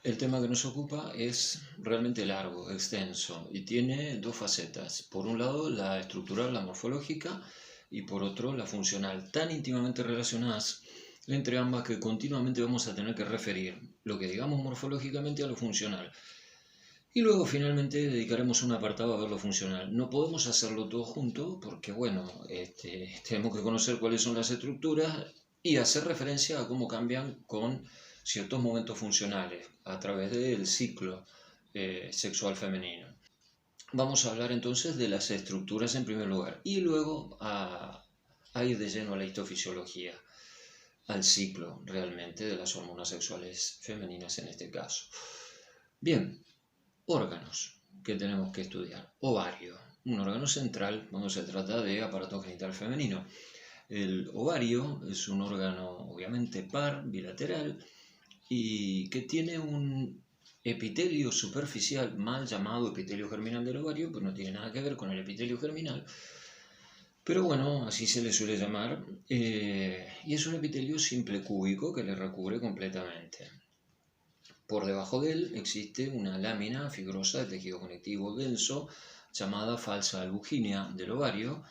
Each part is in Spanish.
El tema que nos ocupa es realmente largo, extenso y tiene dos facetas. Por un lado, la estructural, la morfológica, y por otro, la funcional, tan íntimamente relacionadas entre ambas que continuamente vamos a tener que referir lo que digamos morfológicamente a lo funcional. Y luego finalmente dedicaremos un apartado a ver lo funcional. No podemos hacerlo todo junto porque, bueno, tenemos que conocer cuáles son las estructuras y hacer referencia a cómo cambian con ciertos momentos funcionales a través del ciclo sexual femenino. Vamos a hablar entonces de las estructuras en primer lugar y luego a ir de lleno a la histofisiología, al ciclo realmente de las hormonas sexuales femeninas en este caso. Bien, órganos que tenemos que estudiar. Ovario, un órgano central cuando se trata de aparato genital femenino. El ovario es un órgano obviamente par, bilateral, y que tiene un epitelio superficial, mal llamado epitelio germinal del ovario, pues no tiene nada que ver con el epitelio germinal, pero bueno, así se le suele llamar, y es un epitelio simple cúbico que le recubre completamente. Por debajo de él existe una lámina fibrosa de tejido conectivo denso llamada falsa albuginia del ovario,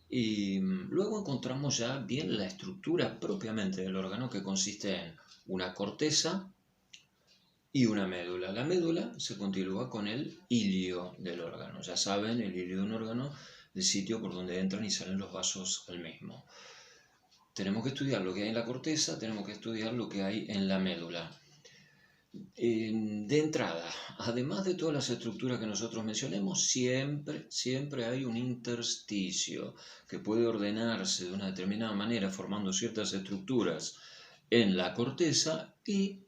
y luego encontramos ya bien la estructura propiamente del órgano, que consiste en una corteza y una médula. La médula se continúa con el hilio del órgano. Ya saben, el hilio de un órgano, el sitio por donde entran y salen los vasos al mismo. Tenemos que estudiar lo que hay en la corteza, tenemos que estudiar lo que hay en la médula. De entrada, además de todas las estructuras que nosotros mencionemos, siempre hay un intersticio que puede ordenarse de una determinada manera formando ciertas estructuras en la corteza y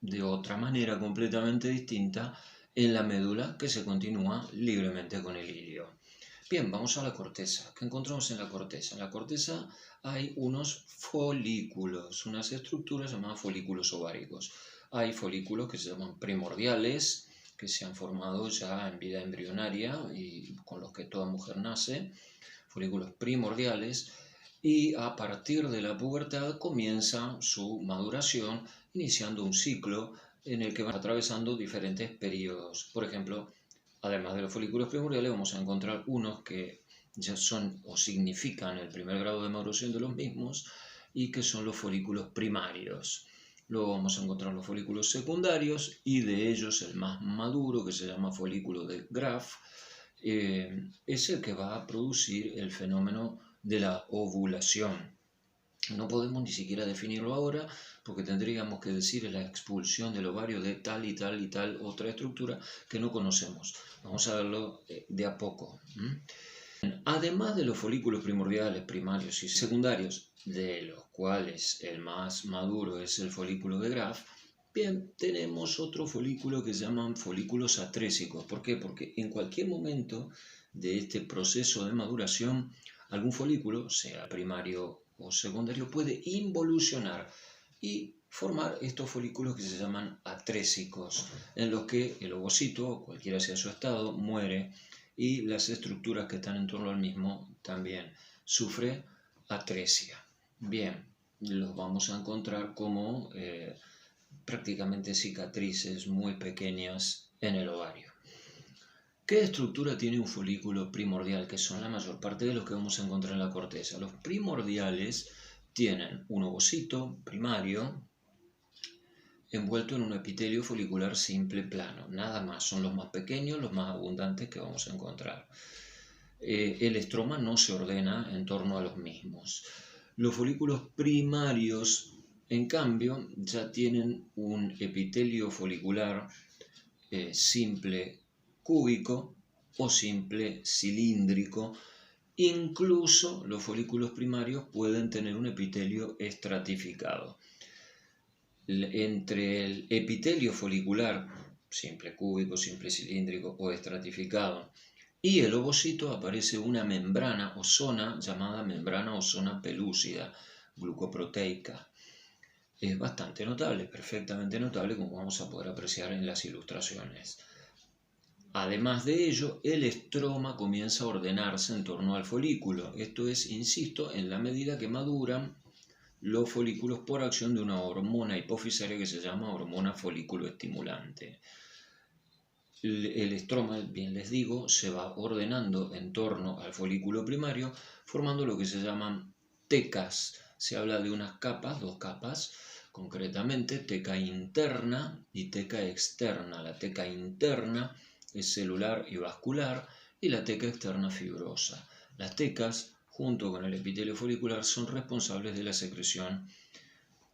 de otra manera completamente distinta en la médula, que se continúa libremente con el hilio. Bien, vamos a la corteza. ¿Qué encontramos en la corteza? En la corteza hay unos folículos, unas estructuras llamadas folículos ováricos. Hay folículos que se llaman primordiales, que se han formado ya en vida embrionaria y con los que toda mujer nace, folículos primordiales, y a partir de la pubertad comienza su maduración, iniciando un ciclo en el que van atravesando diferentes periodos. Por ejemplo, además de los folículos primordiales, vamos a encontrar unos que ya son o significan el primer grado de maduración de los mismos y que son los folículos primarios. Luego vamos a encontrar los folículos secundarios y de ellos el más maduro, que se llama folículo de Graf, es el que va a producir el fenómeno de la ovulación. No podemos ni siquiera definirlo ahora porque tendríamos que decir la expulsión del ovario de tal y tal y tal otra estructura que no conocemos. Vamos a verlo de a poco. Además de los folículos primordiales, primarios y secundarios, de los cuales el más maduro es el folículo de Graf, bien, tenemos otro folículo que se llaman folículos atrésicos. ¿Por qué? Porque en cualquier momento de este proceso de maduración, algún folículo, sea primario o secundario, puede involucionar y formar estos folículos que se llaman atrésicos, en los que el ovocito, cualquiera sea su estado, muere y las estructuras que están en torno al mismo también sufre atresia. Bien, los vamos a encontrar como prácticamente cicatrices muy pequeñas en el ovario. ¿Qué estructura tiene un folículo primordial? Que son la mayor parte de los que vamos a encontrar en la corteza. Los primordiales tienen un ovocito primario envuelto en un epitelio folicular simple plano. Nada más, son los más pequeños, los más abundantes que vamos a encontrar. El estroma no se ordena en torno a los mismos. Los folículos primarios, en cambio, ya tienen un epitelio folicular simple cúbico o simple cilíndrico. Incluso los folículos primarios pueden tener un epitelio estratificado. Entre el epitelio folicular, simple cúbico, simple cilíndrico o estratificado, y el ovocito aparece una membrana o zona llamada membrana o zona pelúcida, glucoproteica. Es bastante notable, perfectamente notable, como vamos a poder apreciar en las ilustraciones. Además de ello, el estroma comienza a ordenarse en torno al folículo. Esto es, insisto, en la medida que maduran los folículos por acción de una hormona hipofisaria que se llama hormona folículo estimulante. El estroma, bien les digo, se va ordenando en torno al folículo primario, formando lo que se llaman tecas. Se habla de unas capas, dos capas, concretamente teca interna y teca externa. La teca interna es celular y vascular y la teca externa fibrosa. Las tecas, junto con el epitelio folicular, son responsables de la secreción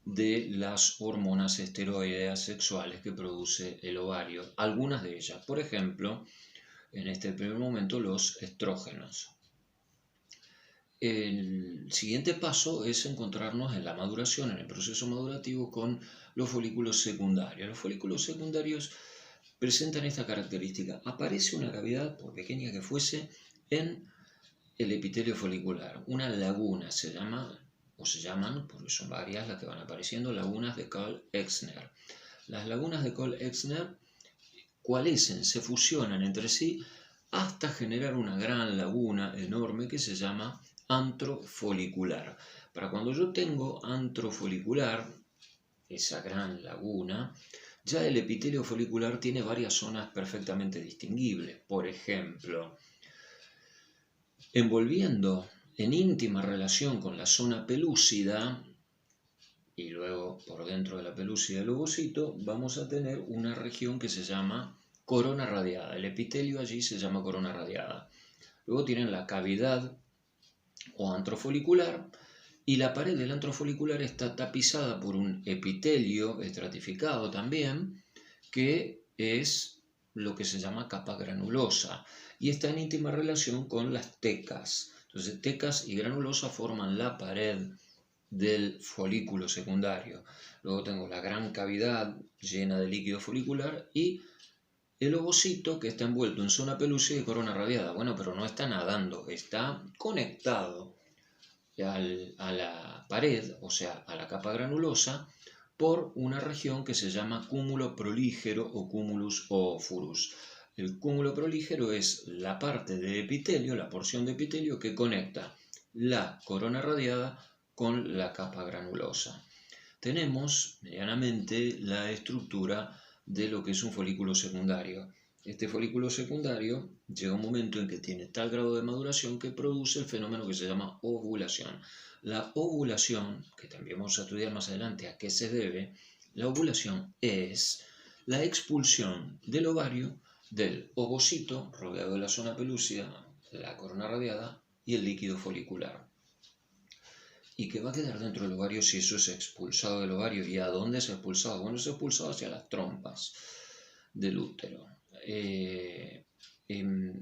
de las hormonas esteroideas sexuales que produce el ovario. Algunas de ellas, por ejemplo, en este primer momento, los estrógenos. El siguiente paso es encontrarnos en la maduración, en el proceso madurativo, con los folículos secundarios. Los folículos secundarios presentan esta característica. Aparece una cavidad, por pequeña que fuese, en el epitelio folicular. Una laguna se llama, o se llaman, porque son varias las que van apareciendo, lagunas de Kohl-Exner. Las lagunas de Kohl-Exner coalescen, se fusionan entre sí hasta generar una gran laguna enorme que se llama antro folicular. Para cuando yo tengo antro folicular, esa gran laguna, ya el epitelio folicular tiene varias zonas perfectamente distinguibles. Por ejemplo, envolviendo en íntima relación con la zona pelúcida, y luego por dentro de la pelúcida del ovocito, vamos a tener una región que se llama corona radiada. El epitelio allí se llama corona radiada. Luego tienen la cavidad o antrofolicular, y la pared del antrofolicular está tapizada por un epitelio estratificado también, que es lo que se llama capa granulosa, y está en íntima relación con las tecas. Entonces, tecas y granulosa forman la pared del folículo secundario. Luego tengo la gran cavidad llena de líquido folicular y el ovocito que está envuelto en zona pelúcida y corona radiada. Bueno, pero no está nadando, está conectado a la pared, o sea, a la capa granulosa, por una región que se llama cúmulo prolígero o cúmulus oofurus. El cúmulo prolígero es la parte de epitelio, la porción de epitelio que conecta la corona radiada con la capa granulosa. Tenemos medianamente la estructura de lo que es un folículo secundario. Este folículo secundario llega un momento en que tiene tal grado de maduración que produce el fenómeno que se llama ovulación. La ovulación, que también vamos a estudiar más adelante a qué se debe, la ovulación es la expulsión del ovario del ovocito rodeado de la zona pelúcida, la corona radiada y el líquido folicular. ¿Y qué va a quedar dentro del ovario si eso es expulsado del ovario? ¿Y a dónde es expulsado? Bueno, es expulsado hacia las trompas del útero.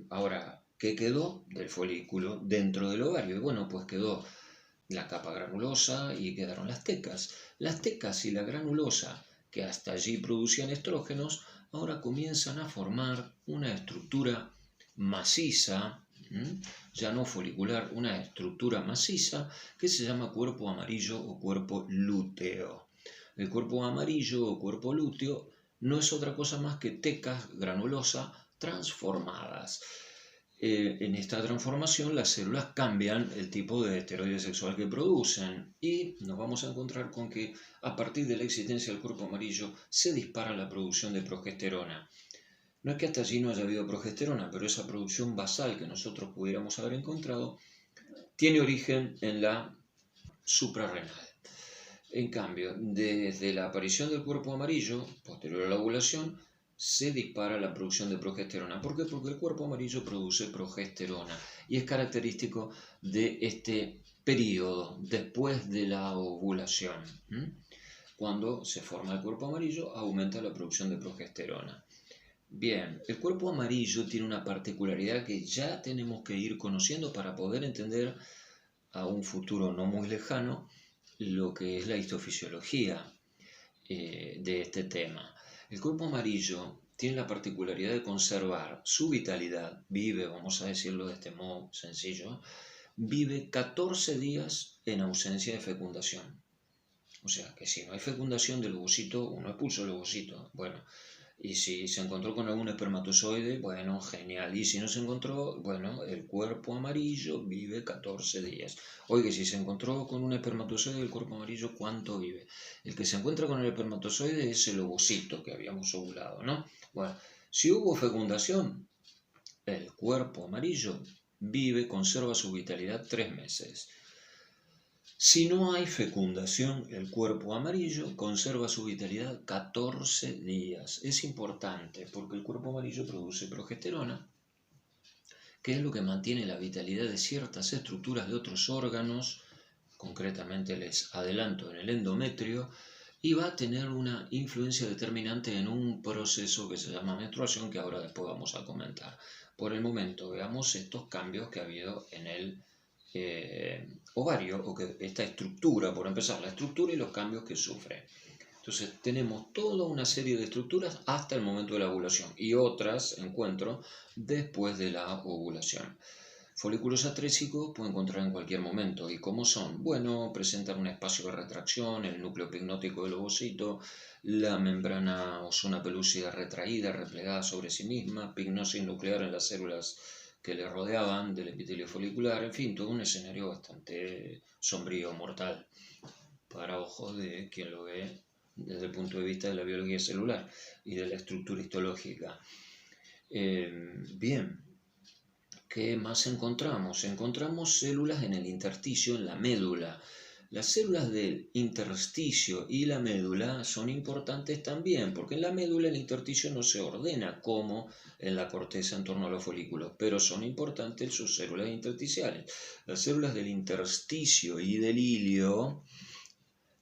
Ahora, ¿qué quedó del folículo dentro del ovario? Y bueno, pues quedó la capa granulosa y quedaron las tecas. Las tecas y la granulosa, que hasta allí producían estrógenos, ahora comienzan a formar una estructura maciza, ya no folicular, una estructura maciza que se llama cuerpo amarillo o cuerpo lúteo. El cuerpo amarillo o cuerpo lúteo no es otra cosa más que tecas granulosas transformadas. En esta transformación las células cambian el tipo de esteroide sexual que producen y nos vamos a encontrar con que a partir de la existencia del cuerpo amarillo se dispara la producción de progesterona. No es que hasta allí no haya habido progesterona, pero esa producción basal que nosotros pudiéramos haber encontrado tiene origen en la suprarrenal. En cambio, desde la aparición del cuerpo amarillo, posterior a la ovulación, se dispara la producción de progesterona. ¿Por qué? Porque el cuerpo amarillo produce progesterona y es característico de este periodo después de la ovulación. Cuando se forma el cuerpo amarillo, aumenta la producción de progesterona. Bien, el cuerpo amarillo tiene una particularidad que ya tenemos que ir conociendo para poder entender a un futuro no muy lejano lo que es la histofisiología de este tema. El cuerpo amarillo tiene la particularidad de conservar su vitalidad, vive, vamos a decirlo de este modo sencillo, vive 14 días en ausencia de fecundación. O sea, que si no hay fecundación del ovocito, uno expulsa el ovocito. Bueno, Y si se encontró con algún espermatozoide, bueno, genial. Y si no se encontró, bueno, el cuerpo amarillo vive 14 días. Oiga, si se encontró con un espermatozoide del cuerpo amarillo, ¿cuánto vive? El que se encuentra con el espermatozoide es el ovocito que habíamos ovulado, ¿no? Bueno, si hubo fecundación, el cuerpo amarillo conserva su vitalidad 3 meses. Si no hay fecundación, el cuerpo amarillo conserva su vitalidad 14 días. Es importante porque el cuerpo amarillo produce progesterona, que es lo que mantiene la vitalidad de ciertas estructuras de otros órganos, concretamente les adelanto en el endometrio, y va a tener una influencia determinante en un proceso que se llama menstruación, que ahora después vamos a comentar. Por el momento veamos estos cambios que ha habido en el ovario, o que esta estructura, por empezar, la estructura y los cambios que sufre. Entonces tenemos toda una serie de estructuras hasta el momento de la ovulación y otras encuentro después de la ovulación. Folículos atrésicos puedo encontrar en cualquier momento. ¿Y cómo son? Bueno, presentan un espacio de retracción, el núcleo pignótico del ovocito, la membrana o zona pelúcida retraída, replegada sobre sí misma, pignosis nuclear en las células que le rodeaban del epitelio folicular, en fin, todo un escenario bastante sombrío, mortal, para ojos de quien lo ve desde el punto de vista de la biología celular y de la estructura histológica. Bien, ¿qué más encontramos? Encontramos células en el intersticio, en la médula. Las células del intersticio y la médula son importantes también, porque en la médula el intersticio no se ordena como en la corteza en torno a los folículos, pero son importantes sus células intersticiales. Las células del intersticio y del hilio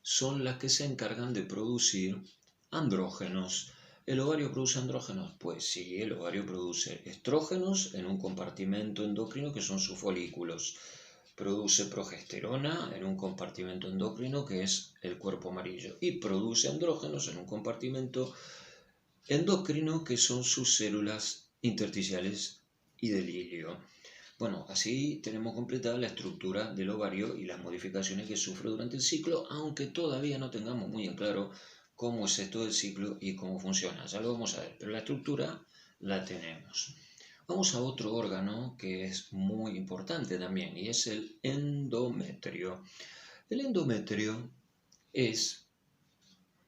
son las que se encargan de producir andrógenos. ¿El ovario produce andrógenos? Pues sí, el ovario produce estrógenos en un compartimento endocrino que son sus folículos. Produce progesterona en un compartimento endocrino que es el cuerpo amarillo. Y produce andrógenos en un compartimento endocrino que son sus células intersticiales y del hilio. Bueno, así tenemos completada la estructura del ovario y las modificaciones que sufre durante el ciclo, aunque todavía no tengamos muy en claro cómo es esto del ciclo y cómo funciona. Ya lo vamos a ver, pero la estructura la tenemos. Vamos a otro órgano que es muy importante también y es el endometrio. El endometrio es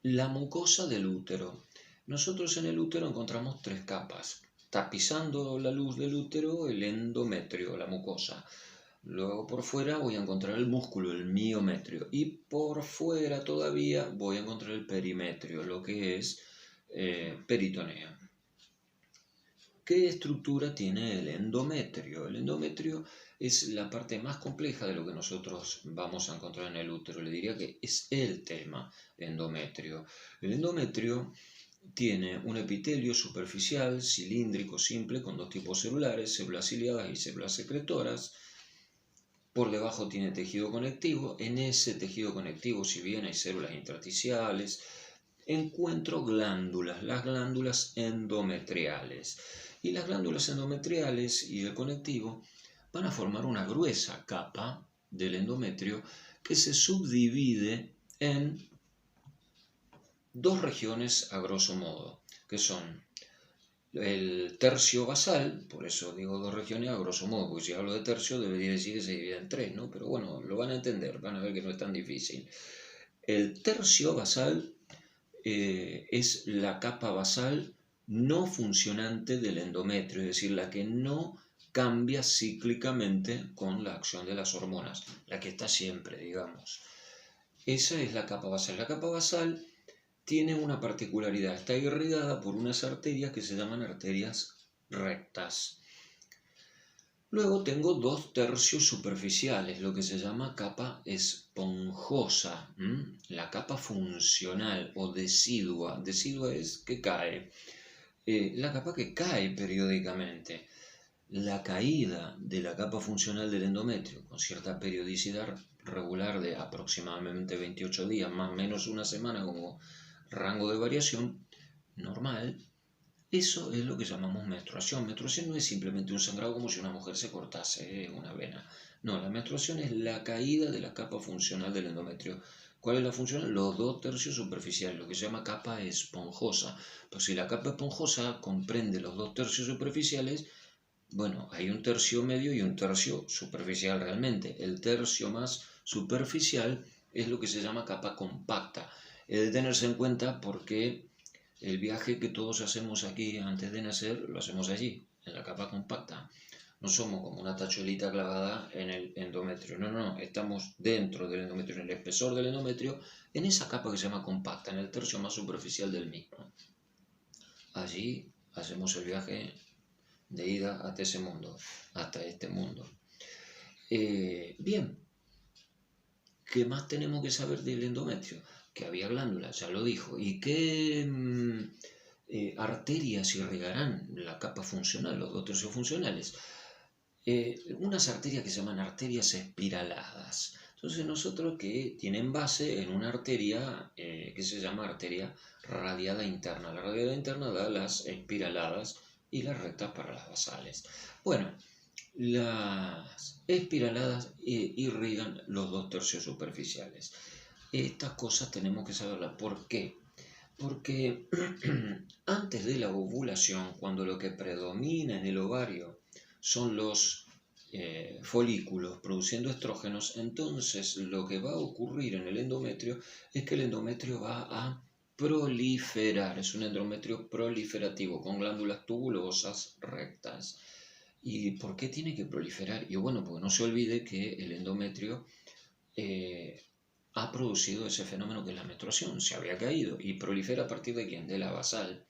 la mucosa del útero. Nosotros en el útero encontramos 3 capas. Tapizando la luz del útero, el endometrio, la mucosa. Luego por fuera voy a encontrar el músculo, el miometrio. Y por fuera todavía voy a encontrar el perimetrio, lo que es peritoneo. ¿Qué estructura tiene el endometrio? El endometrio es la parte más compleja de lo que nosotros vamos a encontrar en el útero. Le diría que es el tema endometrio. El endometrio tiene un epitelio superficial, cilíndrico, simple, con 2 tipos celulares, células ciliadas y células secretoras. Por debajo tiene tejido conectivo. En ese tejido conectivo, si bien hay células intersticiales, encuentro glándulas, las glándulas endometriales. Y las glándulas endometriales y el conectivo van a formar una gruesa capa del endometrio que se subdivide en 2 regiones a grosso modo, que son el tercio basal, por eso digo 2 regiones a grosso modo, porque si hablo de tercio debería decir que se divide en 3, ¿no? Pero bueno, lo van a entender, van a ver que no es tan difícil. El tercio basal es la capa basal no funcionante del endometrio, es decir, la que no cambia cíclicamente con la acción de las hormonas, la que está siempre, digamos. Esa es la capa basal. La capa basal tiene una particularidad, está irrigada por unas arterias que se llaman arterias rectas. Luego tengo 2 tercios superficiales, lo que se llama capa esponjosa, la capa funcional o decidua. Decidua es que cae. La capa que cae periódicamente. La caída de la capa funcional del endometrio, con cierta periodicidad regular de aproximadamente 28 días, más o menos una semana como rango de variación normal, eso es lo que llamamos menstruación. Menstruación no es simplemente un sangrado como si una mujer se cortase una vena. No, la menstruación es la caída de la capa funcional del endometrio ¿Cuál es la función? Los 2/3 superficiales, lo que se llama capa esponjosa. Pues si la capa esponjosa comprende los 2/3 superficiales, bueno, hay un tercio medio y un tercio superficial realmente. El tercio más superficial es lo que se llama capa compacta. He de tenerse en cuenta porque el viaje que todos hacemos aquí antes de nacer lo hacemos allí, en la capa compacta. No somos como una tachuelita clavada en el endometrio. No, no, estamos dentro del endometrio, en el espesor del endometrio, en esa capa que se llama compacta, en el tercio más superficial del mismo. Allí hacemos el viaje de ida hasta ese mundo, hasta este mundo. Bien, ¿qué más tenemos que saber del endometrio? Que había glándulas, ya lo dijo. ¿Y qué arterias irrigarán la capa funcional, los 2/3 funcionales? Unas arterias que se llaman arterias espiraladas. Entonces nosotros que tienen base en una arteria que se llama arteria radiada interna. La radiada interna da las espiraladas y las rectas para las basales. Bueno, las espiraladas irrigan los 2/3 superficiales. Estas cosas tenemos que saberlas. ¿Por qué? Porque antes de la ovulación, cuando lo que predomina en el ovario son los folículos produciendo estrógenos, entonces lo que va a ocurrir en el endometrio es que el endometrio va a proliferar. Es un endometrio proliferativo con glándulas tubulosas rectas. ¿Y por qué tiene que proliferar? Y bueno, pues no se olvide que el endometrio ha producido ese fenómeno que es la menstruación, se había caído y prolifera a partir de ¿quién? De la basal.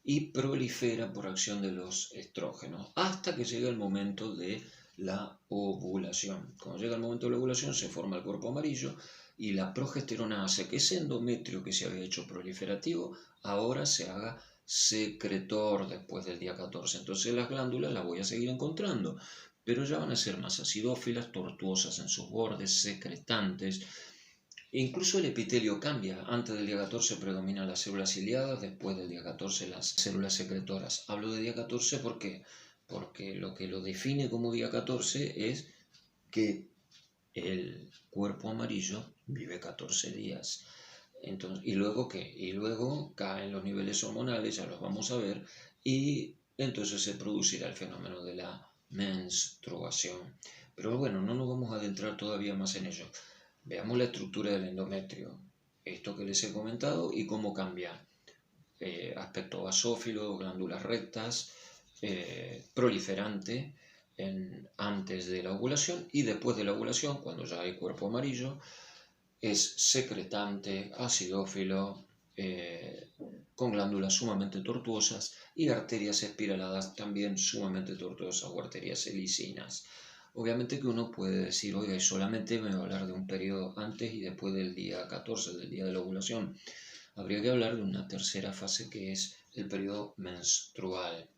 Y prolifera por acción de los estrógenos hasta que llega el momento de la ovulación. Cuando llega el momento de la ovulación se forma el cuerpo amarillo y la progesterona hace que ese endometrio que se había hecho proliferativo ahora se haga secretor después del día 14. Entonces las glándulas las voy a seguir encontrando, pero ya van a ser más acidófilas, tortuosas en sus bordes, secretantes. Incluso el epitelio cambia. Antes del día 14 predominan las células ciliadas, después del día 14 las células secretoras. Hablo de día 14 porque lo que lo define como día 14 es que el cuerpo amarillo vive 14 días. Entonces, ¿y luego qué? Y luego caen los niveles hormonales, ya los vamos a ver, y entonces se producirá el fenómeno de la menstruación. Pero bueno, no nos vamos a adentrar todavía más en ello. Veamos la estructura del endometrio, esto que les he comentado y cómo cambia. Aspecto basófilo, glándulas rectas, proliferante antes de la ovulación y después de la ovulación, cuando ya hay cuerpo amarillo, es secretante, acidófilo, con glándulas sumamente tortuosas y arterias espiraladas también sumamente tortuosas o arterias helicinas. Obviamente que uno puede decir, oiga, y solamente me va a hablar de un periodo antes y después del día 14, del día de la ovulación. Habría que hablar de una tercera fase que es el periodo menstrual.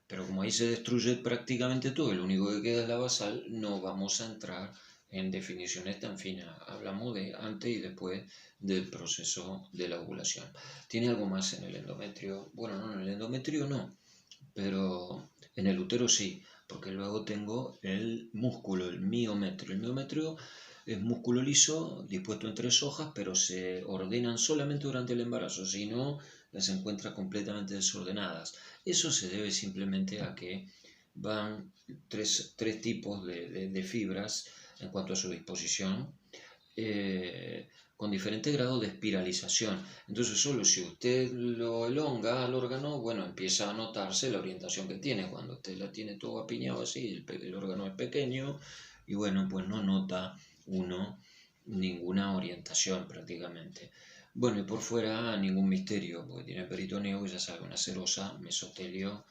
Pero como ahí se destruye prácticamente todo, lo único que queda es la basal, no vamos a entrar en definiciones tan finas. Hablamos de antes y después del proceso de la ovulación. ¿Tiene algo más en el endometrio? Bueno, no, en el endometrio no, pero en el útero sí, porque luego tengo el músculo, el miometrio. El miometrio es músculo liso, dispuesto en 3 hojas, pero se ordenan solamente durante el embarazo, si no, las encuentra completamente desordenadas. Eso se debe simplemente a que van tres tipos de fibras en cuanto a su disposición, con diferente grado de espiralización. Entonces, solo si usted lo elonga al órgano, bueno, empieza a notarse la orientación que tiene. Cuando usted la tiene todo apiñado así, el órgano es pequeño y bueno, pues no nota uno ninguna orientación prácticamente. Bueno, y por fuera ningún misterio, porque tiene peritoneo, que ya sabe, una serosa, mesotelio,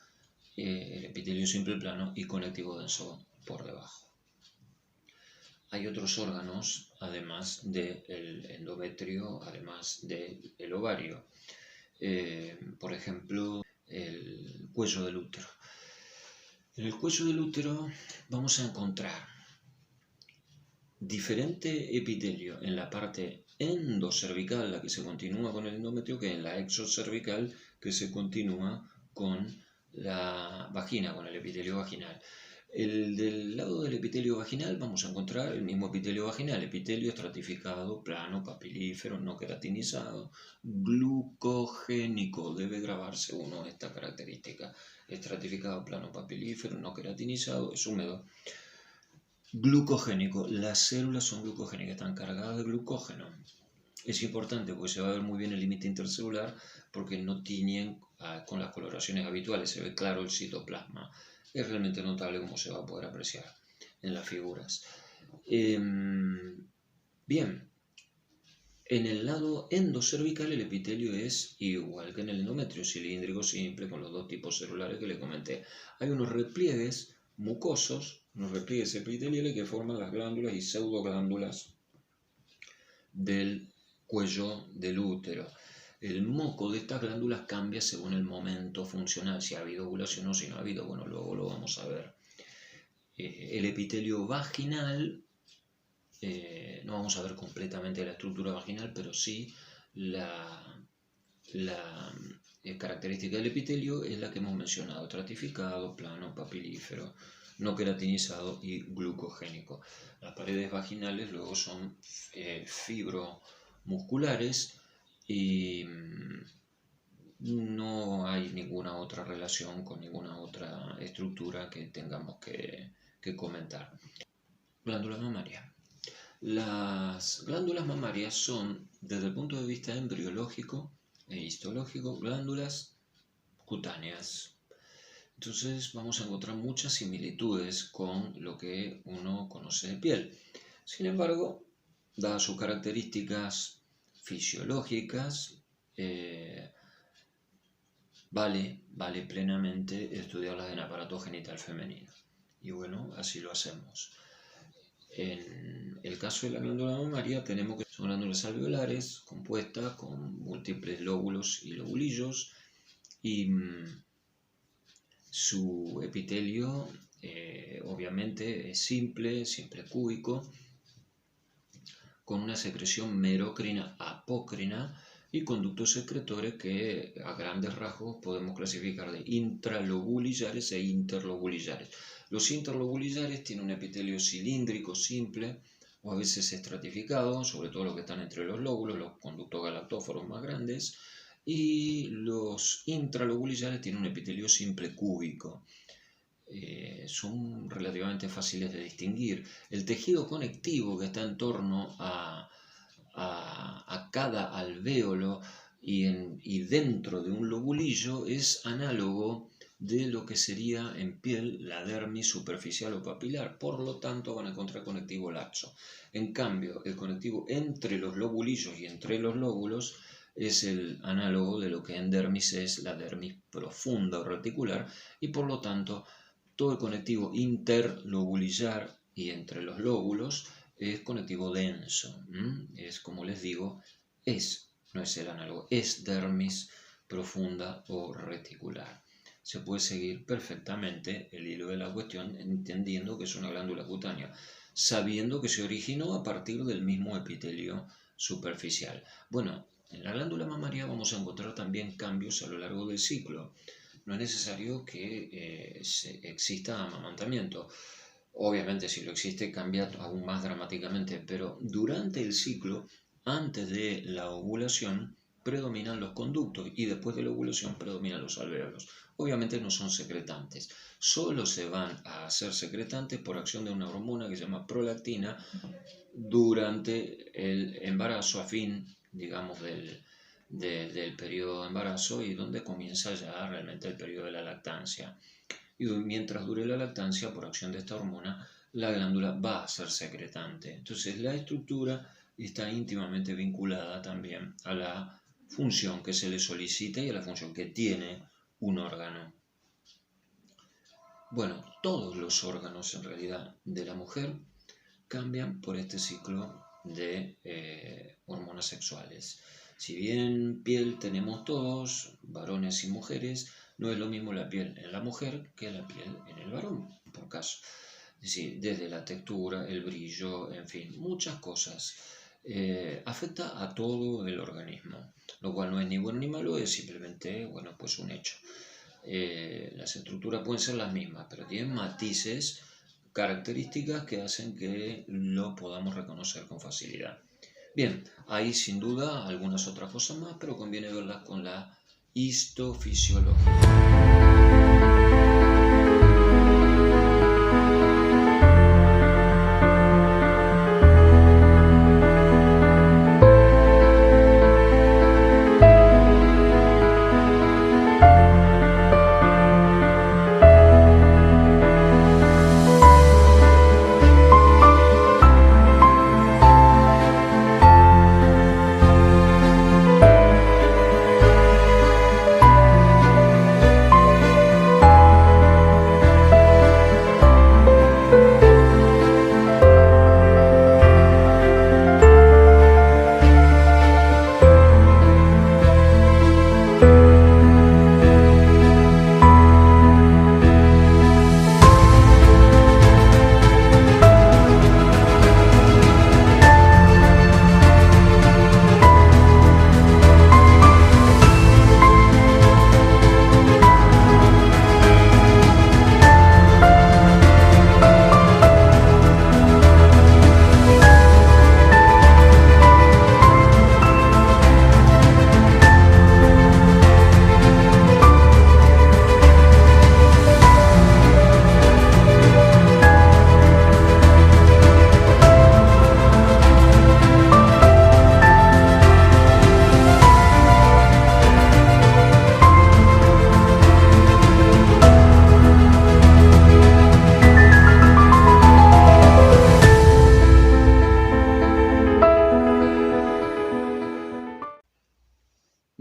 el epitelio simple plano y conectivo denso por debajo. Hay otros órganos, además del endometrio, además del ovario. Por ejemplo, el cuello del útero. En el cuello del útero vamos a encontrar diferente epitelio en la parte endocervical, la que se continúa con el endometrio, que en la exocervical, que se continúa con la vagina, con el epitelio vaginal. El del lado del epitelio vaginal vamos a encontrar el mismo epitelio vaginal, epitelio estratificado, plano, papilífero, no queratinizado, glucogénico. Debe grabarse uno esta característica. Estratificado, plano, papilífero, no queratinizado, es húmedo. Glucogénico. Las células son glucogénicas, están cargadas de glucógeno. Es importante porque se va a ver muy bien el límite intercelular porque no tiñen con las coloraciones habituales, se ve claro el citoplasma. Es realmente notable como se va a poder apreciar en las figuras. Bien, en el lado endocervical el epitelio es igual que en el endometrio, cilíndrico simple con los dos tipos celulares que le comenté. Hay unos repliegues mucosos, unos repliegues epiteliales que forman las glándulas y pseudoglándulas del cuello del útero. El moco de estas glándulas cambia según el momento funcional, si ha habido ovulación o si no ha habido. Bueno, luego lo vamos a ver. El epitelio vaginal, no vamos a ver completamente la estructura vaginal, pero sí la característica del epitelio es la que hemos mencionado: estratificado, plano, papilífero, no queratinizado y glucogénico. Las paredes vaginales luego son fibromusculares y no hay ninguna otra relación con ninguna otra estructura que tengamos que comentar. Glándula mamaria. Las glándulas mamarias son, desde el punto de vista embriológico e histológico, glándulas cutáneas. Entonces vamos a encontrar muchas similitudes con lo que uno conoce de piel. Sin embargo, dadas sus características fisiológicas, vale plenamente estudiarlas en aparato genital femenino. Y bueno, así lo hacemos. En el caso de la glándula mamaria tenemos que son glándulas alveolares compuestas con múltiples lóbulos y lobulillos y su epitelio obviamente es simple, siempre cúbico, con una secreción merocrina apócrina y conductos secretores que a grandes rasgos podemos clasificar de intralobulillares e interlobulillares. Los interlobulillares tienen un epitelio cilíndrico simple o a veces estratificado, sobre todo los que están entre los lóbulos, los conductos galactóforos más grandes, y los intralobulillares tienen un epitelio simple cúbico. Son relativamente fáciles de distinguir. El tejido conectivo que está en torno a cada alvéolo y dentro de un lobulillo es análogo de lo que sería en piel la dermis superficial o papilar. Por lo tanto, van a encontrar conectivo laxo. En cambio, el conectivo entre los lobulillos y entre los lóbulos es el análogo de lo que en dermis es la dermis profunda o reticular, y por lo tanto todo el conectivo interlobulillar y entre los lóbulos es conectivo denso. Es, como les digo, no es el análogo, es dermis profunda o reticular. Se puede seguir perfectamente el hilo de la cuestión entendiendo que es una glándula cutánea, sabiendo que se originó a partir del mismo epitelio superficial. Bueno, en la glándula mamaria vamos a encontrar también cambios a lo largo del ciclo. No es necesario que exista amamantamiento. Obviamente, si lo existe, cambia aún más dramáticamente, pero durante el ciclo, antes de la ovulación, predominan los conductos y después de la ovulación predominan los alvéolos. Obviamente no son secretantes, solo se van a hacer secretantes por acción de una hormona que se llama prolactina durante el embarazo, a fin, digamos, del periodo de embarazo y donde comienza ya realmente el periodo de la lactancia. Y mientras dure la lactancia, por acción de esta hormona, la glándula va a ser secretante. Entonces la estructura está íntimamente vinculada también a la función que se le solicita y a la función que tiene un órgano. Bueno, todos los órganos en realidad de la mujer cambian por este ciclo de hormonas sexuales. Si bien piel tenemos todos, varones y mujeres, no es lo mismo la piel en la mujer que la piel en el varón, por caso. Es decir, desde la textura, el brillo, en fin, muchas cosas. Afecta a todo el organismo, lo cual no es ni bueno ni malo, es simplemente, bueno, pues un hecho. Las estructuras pueden ser las mismas, pero tienen matices, características que hacen que lo podamos reconocer con facilidad. Bien, hay sin duda algunas otras cosas más, pero conviene verlas con la histofisiología.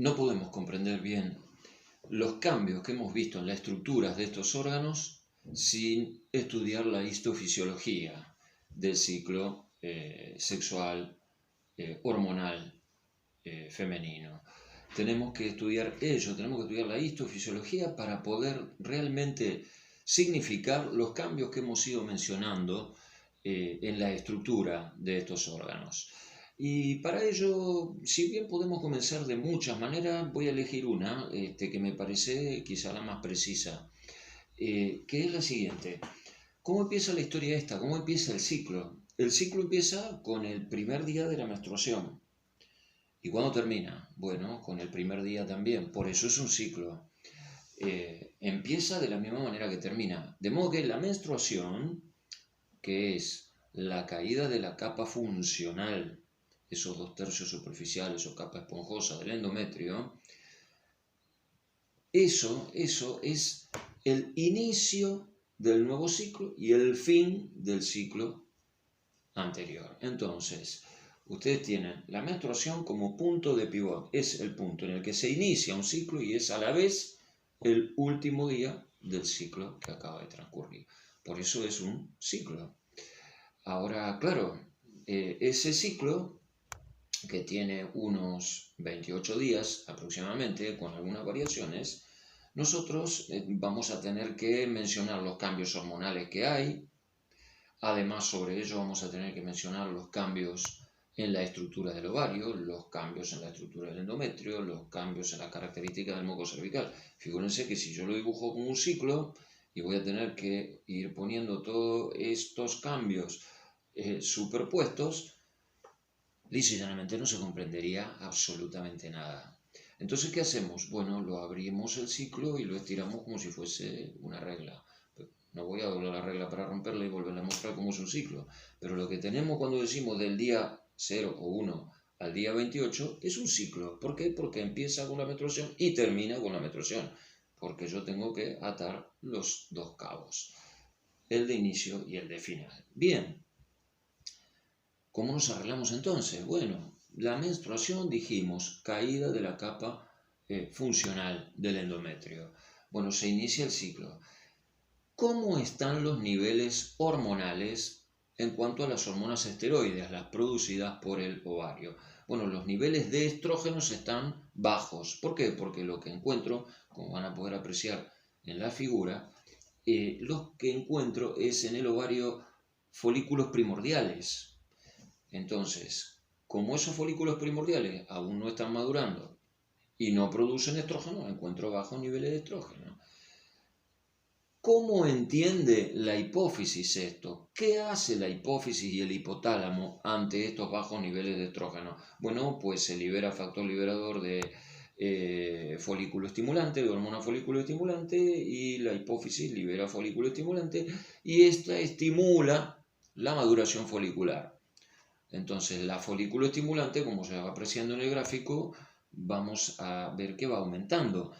No podemos comprender bien los cambios que hemos visto en las estructuras de estos órganos sin estudiar la histofisiología del ciclo sexual, hormonal, femenino. Tenemos que estudiar ello, tenemos que estudiar la histofisiología para poder realmente significar los cambios que hemos ido mencionando en la estructura de estos órganos. Y para ello, si bien podemos comenzar de muchas maneras, voy a elegir una que me parece quizá la más precisa, que es la siguiente. ¿Cómo empieza la historia esta? ¿Cómo empieza el ciclo? El ciclo empieza con el primer día de la menstruación. ¿Y cuándo termina? Bueno, con el primer día también. Por eso es un ciclo. Empieza de la misma manera que termina. De modo que la menstruación, que es la caída de la capa funcional, esos 2/3 superficiales o capa esponjosa del endometrio, eso es el inicio del nuevo ciclo y el fin del ciclo anterior. Entonces, ustedes tienen la menstruación como punto de pivot, es el punto en el que se inicia un ciclo y es a la vez el último día del ciclo que acaba de transcurrir. Por eso es un ciclo. Ahora, claro, ese ciclo, que tiene unos 28 días aproximadamente, con algunas variaciones, nosotros vamos a tener que mencionar los cambios hormonales que hay. Además, sobre ello vamos a tener que mencionar los cambios en la estructura del ovario, los cambios en la estructura del endometrio, los cambios en las características del moco cervical. Fíjense que si yo lo dibujo como un ciclo y voy a tener que ir poniendo todos estos cambios superpuestos, lisa y llanamente no se comprendería absolutamente nada. Entonces, ¿qué hacemos? Bueno, lo abrimos el ciclo y lo estiramos como si fuese una regla. No voy a doblar la regla para romperla y volverla a mostrar cómo es un ciclo. Pero lo que tenemos cuando decimos del día 0 o 1 al día 28 es un ciclo. ¿Por qué? Porque empieza con la menstruación y termina con la menstruación. Porque yo tengo que atar los dos cabos. El de inicio y el de final. Bien. ¿Cómo nos arreglamos entonces? Bueno, la menstruación, dijimos, caída de la capa funcional del endometrio. Bueno, se inicia el ciclo. ¿Cómo están los niveles hormonales en cuanto a las hormonas esteroides, las producidas por el ovario? Bueno, los niveles de estrógenos están bajos. ¿Por qué? Porque lo que encuentro, como van a poder apreciar en la figura, lo que encuentro es en el ovario folículos primordiales. Entonces, como esos folículos primordiales aún no están madurando y no producen estrógeno, encuentro bajos niveles de estrógeno. ¿Cómo entiende la hipófisis esto? ¿Qué hace la hipófisis y el hipotálamo ante estos bajos niveles de estrógeno? Bueno, pues se libera factor liberador de folículo estimulante, de hormona folículo estimulante, y la hipófisis libera folículo estimulante y esta estimula la maduración folicular. Entonces, la folículo estimulante, como se va apreciando en el gráfico, vamos a ver que va aumentando.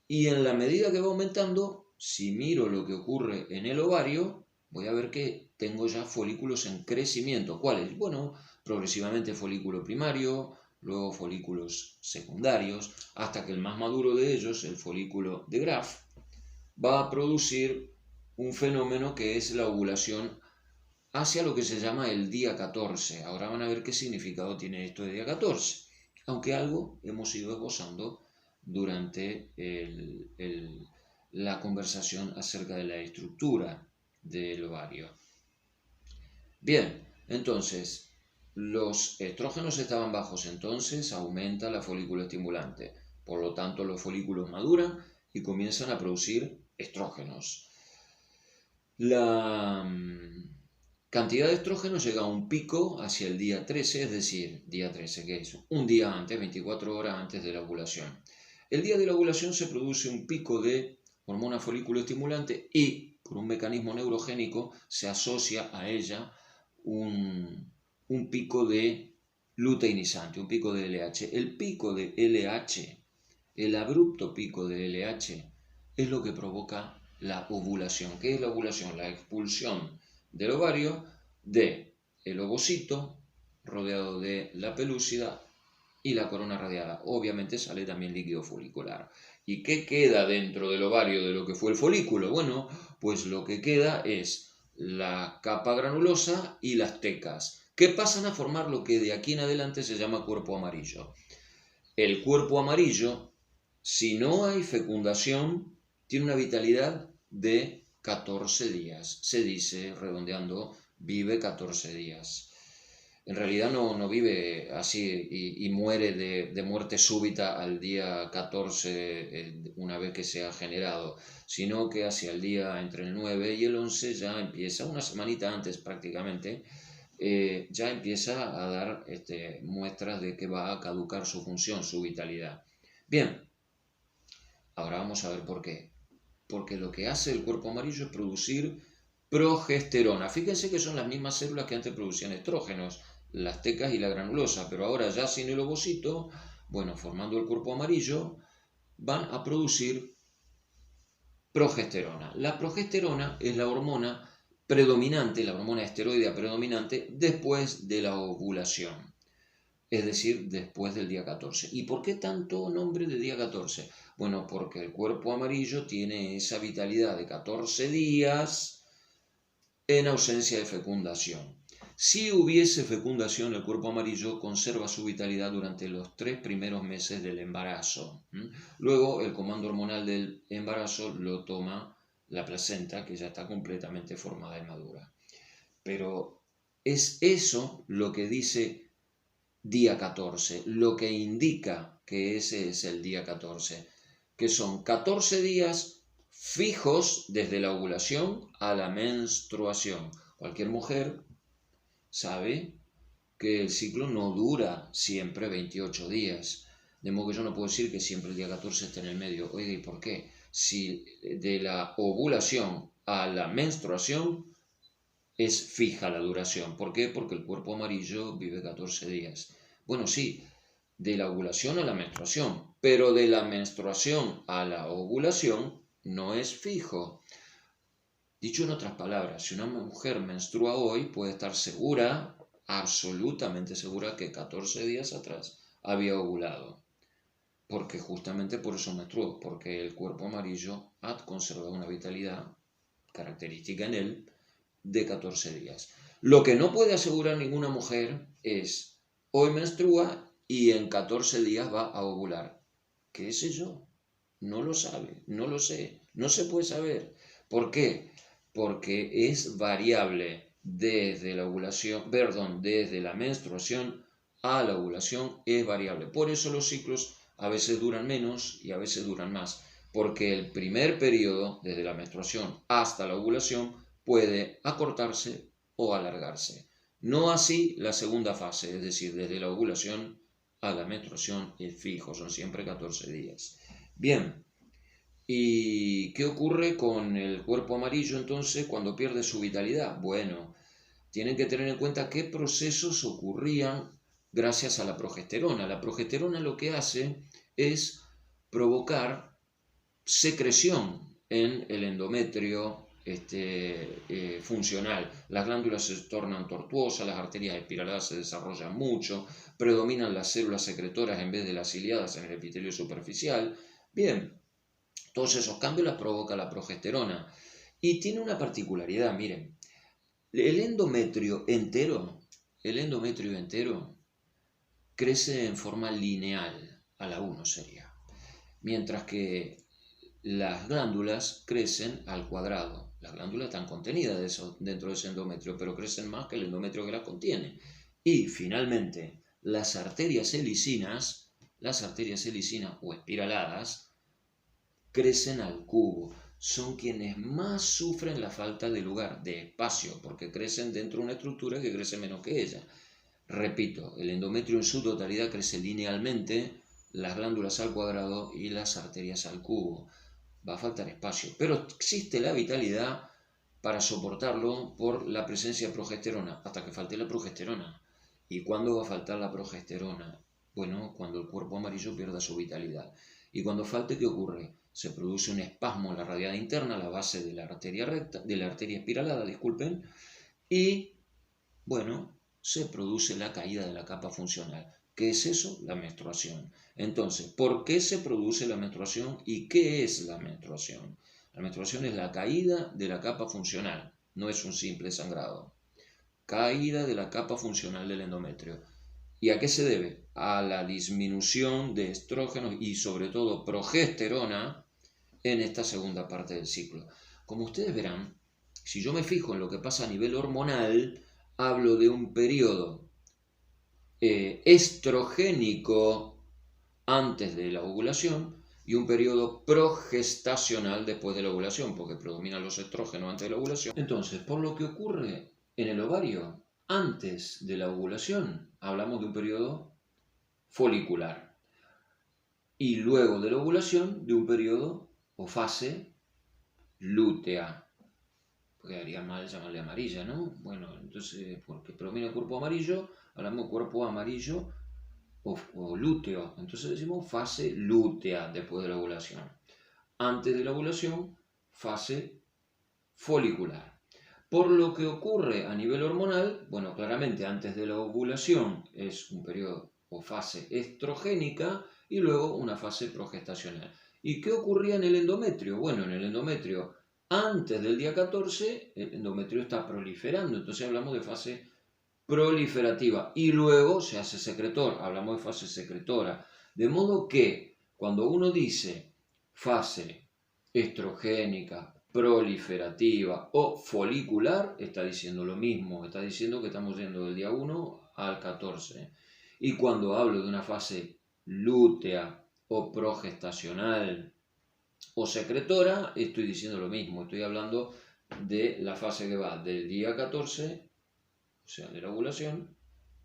Y en la medida que va aumentando, si miro lo que ocurre en el ovario, voy a ver que tengo ya folículos en crecimiento. ¿Cuáles? Bueno, progresivamente folículo primario, luego folículos secundarios, hasta que el más maduro de ellos, el folículo de Graf, va a producir un fenómeno que es la ovulación hacia lo que se llama el día 14. Ahora van a ver qué significado tiene esto de día 14, aunque algo hemos ido esbozando durante la conversación acerca de la estructura del ovario. Bien, entonces, los estrógenos estaban bajos, entonces aumenta la folículo estimulante. Por lo tanto, los folículos maduran y comienzan a producir estrógenos. La cantidad de estrógeno llega a un pico hacia el día 13, es decir, día 13, que es un día antes, 24 horas antes de la ovulación. El día de la ovulación se produce un pico de hormona folículo estimulante y, por un mecanismo neurogénico, se asocia a ella un pico de luteinizante, un pico de LH. El pico de LH, el abrupto pico de LH, es lo que provoca la ovulación. ¿Qué es la ovulación? La expulsión del ovario del ovocito rodeado de la pelúcida y la corona radiada. Obviamente sale también líquido folicular. ¿Y qué queda dentro del ovario de lo que fue el folículo? Bueno, pues lo que queda es la capa granulosa y las tecas, que pasan a formar lo que de aquí en adelante se llama cuerpo amarillo. El cuerpo amarillo, si no hay fecundación, tiene una vitalidad de 14 días. Se dice, redondeando, vive 14 días. En realidad no vive así y muere de muerte súbita al día 14 una vez que se ha generado, sino que hacia el día entre el 9 y el 11 ya empieza, una semanita antes prácticamente, ya empieza a dar muestras de que va a caducar su función, su vitalidad. Bien, ahora vamos a ver por qué. Porque lo que hace el cuerpo amarillo es producir progesterona. Fíjense que son las mismas células que antes producían estrógenos, las tecas y la granulosa, pero ahora ya sin el ovocito, bueno, formando el cuerpo amarillo, van a producir progesterona. La progesterona es la hormona predominante, la hormona esteroidea predominante después de la ovulación, es decir, después del día 14. ¿Y por qué tanto nombre de día 14? Bueno, porque el cuerpo amarillo tiene esa vitalidad de 14 días en ausencia de fecundación. Si hubiese fecundación, el cuerpo amarillo conserva su vitalidad durante los 3 primeros meses del embarazo. Luego, el comando hormonal del embarazo lo toma la placenta, que ya está completamente formada y madura. Pero es eso lo que dice día 14, lo que indica que ese es el día 14, que son 14 días fijos desde la ovulación a la menstruación. Cualquier mujer sabe que el ciclo no dura siempre 28 días. De modo que yo no puedo decir que siempre el día 14 esté en el medio. Oiga, ¿y por qué? Si de la ovulación a la menstruación es fija la duración. ¿Por qué? Porque el cuerpo amarillo vive 14 días. Bueno, sí, de la ovulación a la menstruación, pero de la menstruación a la ovulación no es fijo. Dicho en otras palabras, si una mujer menstrua hoy, puede estar segura, absolutamente segura, que 14 días atrás había ovulado. Porque justamente por eso menstruó, porque el cuerpo amarillo ha conservado una vitalidad característica en él de 14 días. Lo que no puede asegurar ninguna mujer es, hoy menstrua y en 14 días va a ovular. ¿Qué sé yo? No lo sabe, no lo sé, no se puede saber. ¿Por qué? Porque es variable desde la ovulación, desde la menstruación a la ovulación es variable. Por eso los ciclos a veces duran menos y a veces duran más. porque el primer periodo, desde la menstruación hasta la ovulación, puede acortarse o alargarse. No así la segunda fase, es decir, desde la ovulación a la menstruación es fijo, son siempre 14 días. Bien, ¿y qué ocurre con el cuerpo amarillo entonces cuando pierde su vitalidad? Bueno, tienen que tener en cuenta qué procesos ocurrían gracias a la progesterona. La progesterona lo que hace es provocar secreción en el endometrio funcional. Las glándulas se tornan tortuosas, las arterias espiraladas se desarrollan mucho, predominan las células secretoras en vez de las ciliadas en el epitelio superficial. Bien, todos esos cambios las provoca la progesterona. Y tiene una particularidad, miren, el endometrio entero, crece en forma lineal, a la 1 sería, mientras que las glándulas crecen al cuadrado. Las glándulas están contenidas dentro de ese endometrio, pero crecen más que el endometrio que las contiene. Y finalmente, las arterias selicinas o espiraladas crecen al cubo. Son quienes más sufren la falta de lugar, de espacio, porque crecen dentro de una estructura que crece menos que ella. Repito, el endometrio en su totalidad crece linealmente, las glándulas al cuadrado y las arterias al cubo. Va a faltar espacio, pero existe la vitalidad para soportarlo por la presencia de progesterona, hasta que falte la progesterona. ¿Y cuándo va a faltar la progesterona? Bueno, cuando el cuerpo amarillo pierda su vitalidad. Y cuando falte, ¿qué ocurre? Se produce un espasmo en la radiada interna, la base de la arteria recta, de la arteria espiralada, disculpen, y bueno, se produce la caída de la capa funcional. ¿Qué es eso? La menstruación. Entonces, ¿por qué se produce la menstruación y qué es la menstruación? La menstruación es la caída de la capa funcional, no es un simple sangrado. Caída de la capa funcional del endometrio. ¿Y a qué se debe? A la disminución de estrógenos y sobre todo progesterona en esta segunda parte del ciclo. Como ustedes verán, si yo me fijo en lo que pasa a nivel hormonal, hablo de un periodo estrogénico antes de la ovulación y un periodo progestacional después de la ovulación, porque predominan los estrógenos antes de la ovulación. Entonces, por lo que ocurre en el ovario antes de la ovulación, hablamos de un periodo folicular. Y luego de la ovulación, de un periodo o fase lútea. Porque haría mal llamarle amarilla, ¿no? Bueno, entonces, porque predomina el cuerpo amarillo, hablamos de cuerpo amarillo o lúteo. Entonces decimos fase lútea después de la ovulación. Antes de la ovulación, fase folicular. Por lo que ocurre a nivel hormonal, bueno, claramente antes de la ovulación es un periodo o fase estrogénica y luego una fase progestacional. ¿Y qué ocurría en el endometrio? Bueno, en el endometrio, antes del día 14, el endometrio está proliferando, entonces hablamos de fase proliferativa y luego se hace secretor, hablamos de fase secretora. De modo que cuando uno dice fase estrogénica, proliferativa o folicular, está diciendo lo mismo, está diciendo que estamos yendo del día 1 al 14. Y cuando hablo de una fase lútea o progestacional o secretora, estoy diciendo lo mismo, estoy hablando de la fase que va del día 14, o sea, de la ovulación,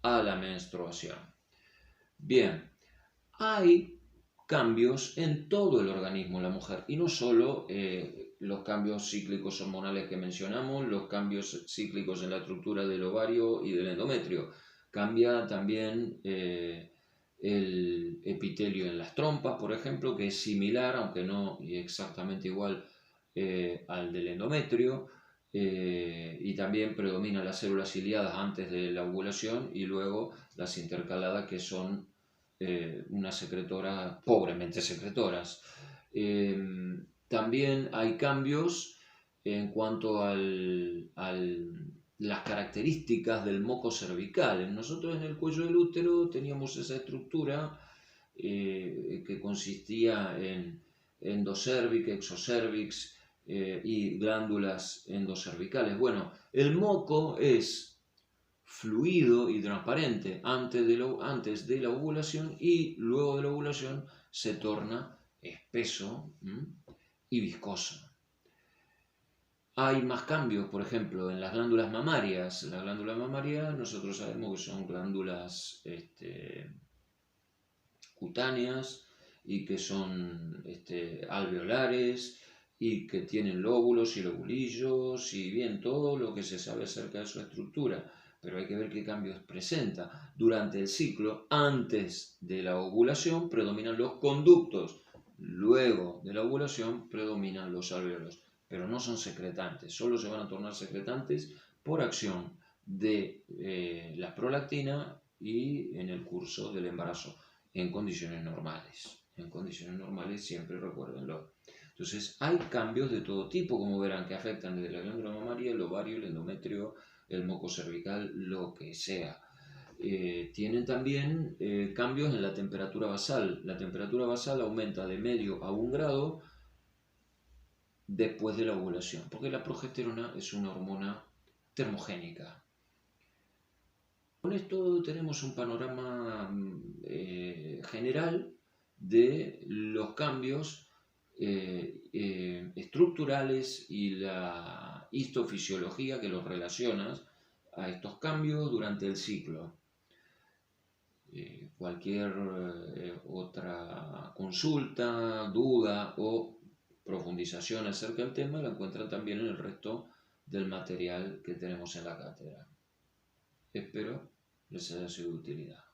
a la menstruación. Bien, hay cambios en todo el organismo de la mujer y no solo los cambios cíclicos hormonales que mencionamos, los cambios cíclicos en la estructura del ovario y del endometrio. Cambia también el epitelio en las trompas, por ejemplo, que es similar, aunque no exactamente igual al del endometrio, y también predominan las células ciliadas antes de la ovulación y luego las intercaladas, que son unas secretoras, pobremente secretoras. También hay cambios en cuanto a las características del moco cervical. Nosotros en el cuello del útero teníamos esa estructura que consistía en endocervix, exocervix y glándulas endocervicales. Bueno, el moco es fluido y transparente antes de la ovulación y luego de la ovulación se torna espeso y viscoso. Hay más cambios, por ejemplo, en las glándulas mamarias. Las glándulas mamarias nosotros sabemos que son glándulas cutáneas y que son alveolares y que tienen lóbulos y lobulillos y bien, todo lo que se sabe acerca de su estructura. Pero hay que ver qué cambios presenta. Durante el ciclo, antes de la ovulación, predominan los conductos. Luego de la ovulación, predominan los alvéolos. Pero no son secretantes, solo se van a tornar secretantes por acción de la prolactina y en el curso del embarazo, en condiciones normales. En condiciones normales siempre recuérdenlo. Entonces hay cambios de todo tipo, como verán, que afectan desde la glándula mamaria, el ovario, el endometrio, el moco cervical, lo que sea. Tienen también cambios en la temperatura basal. La temperatura basal aumenta de medio a 1 grado después de la ovulación, porque la progesterona es una hormona termogénica. Con esto tenemos un panorama general de los cambios estructurales y la histofisiología que los relaciona a estos cambios durante el ciclo. Cualquier otra consulta, duda o profundización acerca del tema la encuentran también en el resto del material que tenemos en la cátedra. Espero les haya sido de utilidad.